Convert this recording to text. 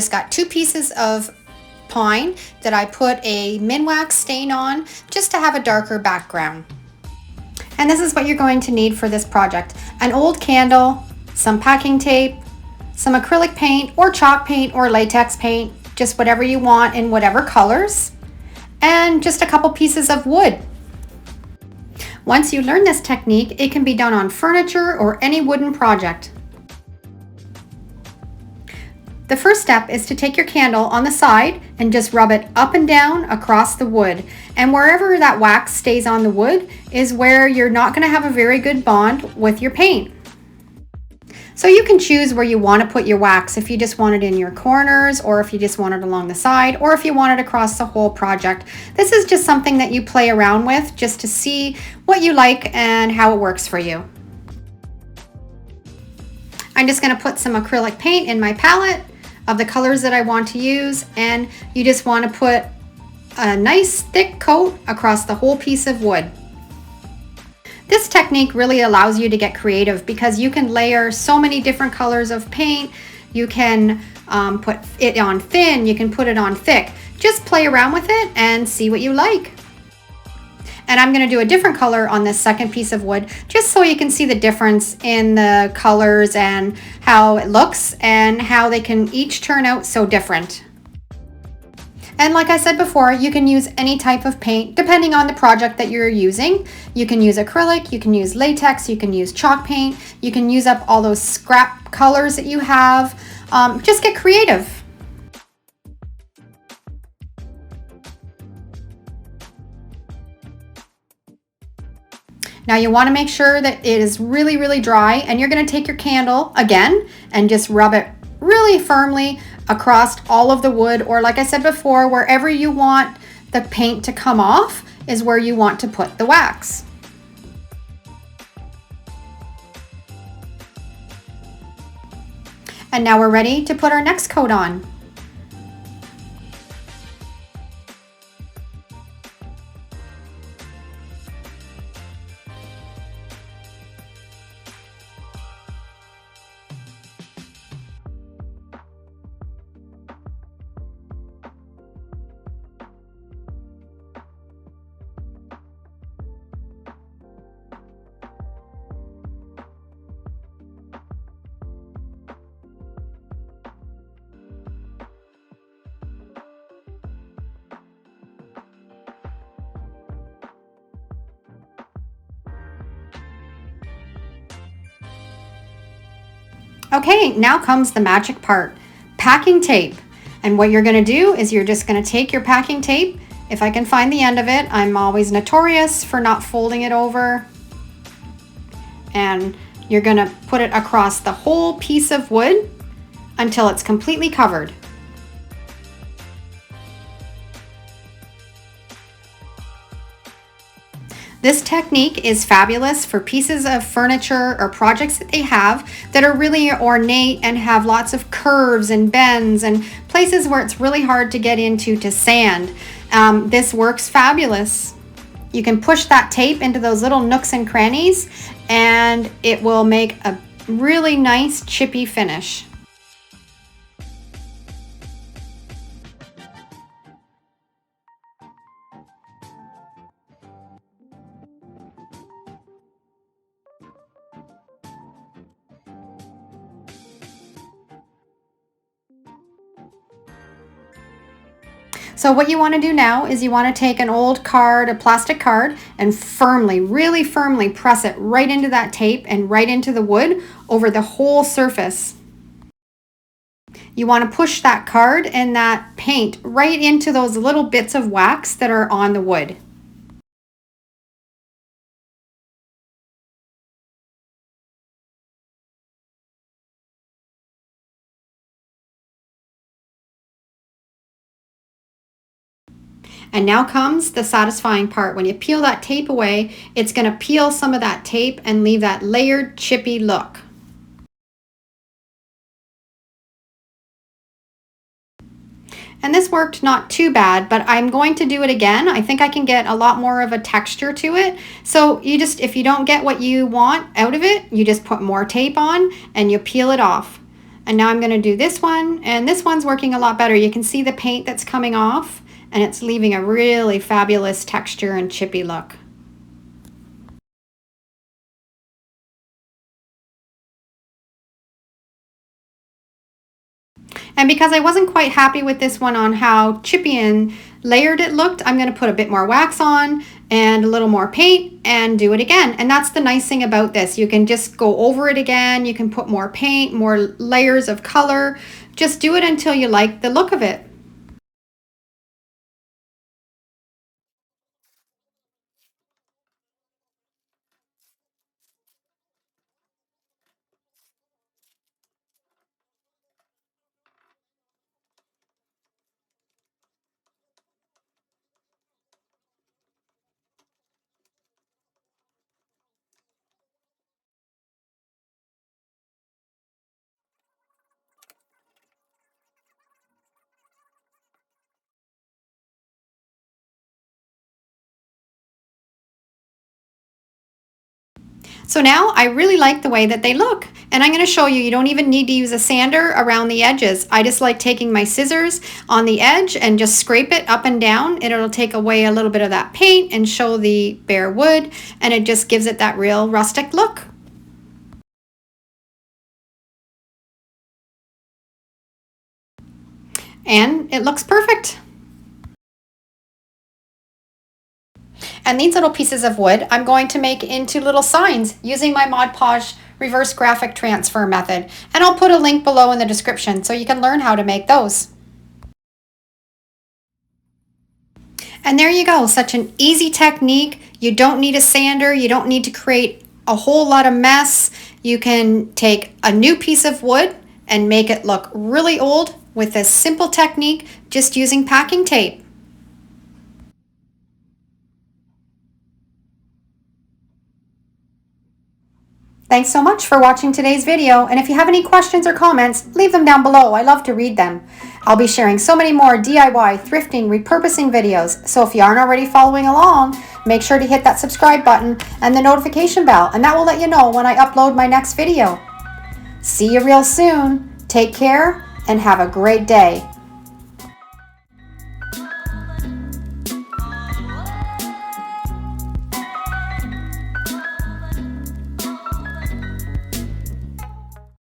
Just got 2 pieces of pine that I put a Minwax stain on just to have a darker background. And this is what you're going to need for this project: an old candle, some packing tape, some acrylic paint or chalk paint or latex paint, just whatever you want in whatever colors, and just a couple pieces of wood. Once you learn this technique, it can be done on furniture or any wooden project. The first step is to take your candle on the side and just rub it up and down across the wood. And wherever that wax stays on the wood is where you're not going to have a very good bond with your paint. So you can choose where you want to put your wax, if you just want it in your corners, or if you just want it along the side, or if you want it across the whole project. This is just something that you play around with just to see what you like and how it works for you. I'm just going to put some acrylic paint in my palette of the colors that I want to use, and you just want to put a nice thick coat across the whole piece of wood. This technique really allows you to get creative because you can layer so many different colors of paint. You can put it on thin, you can put it on thick. Just play around with it and see what you like. And I'm going to do a different color on this second piece of wood just so you can see the difference in the colors and how it looks and how they can each turn out so different. And like I said before, you can use any type of paint depending on the project that you're using. You can use acrylic, you can use latex, you can use chalk paint, you can use up all those scrap colors that you have. Just get creative. Now you want to make sure that it is really, really dry, and you're going to take your candle again and just rub it really firmly across all of the wood, or like I said before, wherever you want the paint to come off is where you want to put the wax. And now we're ready to put our next coat on. Okay, now comes the magic part, packing tape. And what you're going to do is you're just going to take your packing tape. If I can find the end of it, I'm always notorious for not folding it over. And you're going to put it across the whole piece of wood until it's completely covered. This technique is fabulous for pieces of furniture or projects that they have that are really ornate and have lots of curves and bends and places where it's really hard to get into to sand. This works fabulous. You can push that tape into those little nooks and crannies and it will make a really nice chippy finish. So what you want to do now is you want to take an old card, a plastic card, and firmly, really firmly press it right into that tape and right into the wood over the whole surface. You want to push that card and that paint right into those little bits of wax that are on the wood. And now comes the satisfying part. When you peel that tape away, it's going to peel some of that tape and leave that layered, chippy look. And this worked not too bad, but I'm going to do it again. I think I can get a lot more of a texture to it. So you just, if you don't get what you want out of it, you just put more tape on and you peel it off. And now I'm going to do this one, and this one's working a lot better. You can see the paint that's coming off, and it's leaving a really fabulous texture and chippy look. And because I wasn't quite happy with this one on how chippy and layered it looked, I'm going to put a bit more wax on and a little more paint and do it again. And that's the nice thing about this. You can just go over it again. You can put more paint, more layers of color. Just do it until you like the look of it. So now I really like the way that they look, and I'm going to show you, you don't even need to use a sander around the edges. I just like taking my scissors on the edge and just scrape it up and down, and it'll take away a little bit of that paint and show the bare wood, and it just gives it that real rustic look. And it looks perfect. And these little pieces of wood I'm going to make into little signs using my Mod Podge reverse graphic transfer method. And I'll put a link below in the description so you can learn how to make those. And there you go, such an easy technique. You don't need a sander, you don't need to create a whole lot of mess. You can take a new piece of wood and make it look really old with this simple technique, just using packing tape. Thanks so much for watching today's video, and if you have any questions or comments, leave them down below. I love to read them. I'll be sharing so many more DIY, thrifting, repurposing videos, so if you aren't already following along, make sure to hit that subscribe button and the notification bell, and that will let you know when I upload my next video. See you real soon. Take care and have a great day.